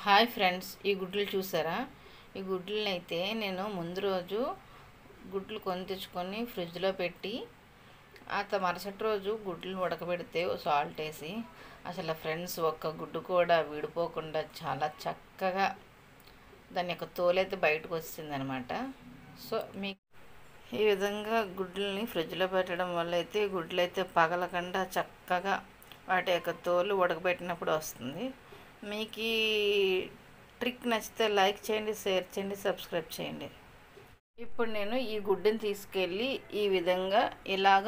Hi friends, ఈ గుడ్లు చూసారా? ఈ గుడ్లని అయితే నేను ముందు రోజు గుడ్లు కొని తెచ్చుకొని ఫ్రిడ్జ్లో పెట్టి మరుసటి రోజు గుడ్లు ఉడకబెడితే సాల్ట్ వేసి అసలు ఫ్రెండ్స్ ఒక్క గుడ్డు కూడా విడిపోకుండా చాలా చక్కగా దాని యొక్క తోలైతే బయటకు వచ్చిందనమాట. సో ఈ విధంగా గుడ్లని ఫ్రిడ్జ్లో పెట్టడం వల్ల అయితే గుడ్లు అయితే పగలకుండా చక్కగా వాటి యొక్క తోలు ఉడకబెట్టినప్పుడు వస్తుంది. మీకు ఈ ట్రిక్ నచ్చితే లైక్ చేయండి, షేర్ చేయండి, సబ్స్క్రైబ్ చేయండి. ఇప్పుడు నేను ఈ గుడ్డుని తీసుకెళ్ళి ఈ విధంగా ఇలాగ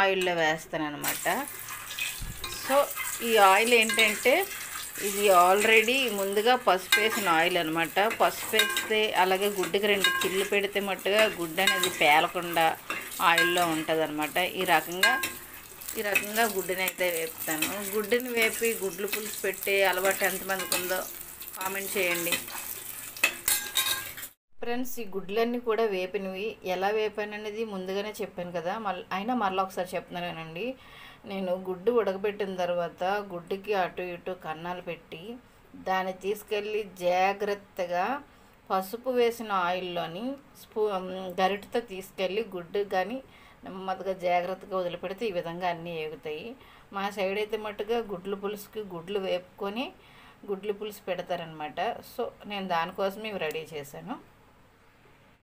ఆయిల్లో వేస్తాను అనమాట. సో ఈ ఆయిల్ ఏంటంటే ఇది ఆల్రెడీ ముందుగా పసుపు వేసిన ఆయిల్ అనమాట. పసుపు వేస్తే అలాగే గుడ్డుకి 2 చిల్లు పెడితే మట్టుగా గుడ్డు అనేది పేలకుండా ఆయిల్లో ఉంటుంది అనమాట. ఈ రకంగా గుడ్డుని అయితే వేపుతాను. గుడ్డుని వేపి గుడ్లు పులుసు పెట్టే అలవాటు ఎంతమందికి ఉందో కామెంట్ చేయండి ఫ్రెండ్స్. ఈ గుడ్లన్నీ కూడా వేపినవి. ఎలా వేపాను అనేది ముందుగానే చెప్పాను కదా, మళ్ళీ ఒకసారి చెప్తున్నానండి. నేను గుడ్డు ఉడకబెట్టిన తర్వాత గుడ్డుకి అటు ఇటు కన్నాలు పెట్టి దాన్ని తీసుకెళ్ళి జాగ్రత్తగా పసుపు వేసిన ఆయిల్లోని గరిటతో తీసుకెళ్ళి గుడ్డు కానీ నెమ్మదిగా జాగ్రత్తగా వదిలిపెడితే ఈ విధంగా అన్నీ ఏగుతాయి. మా సైడ్ అయితే మట్టుగా గుడ్లు పులుసుకి గుడ్లు వేపుకొని గుడ్లు పులుసు పెడతారనమాట. సో నేను దానికోసం ఇవి రెడీ చేశాను.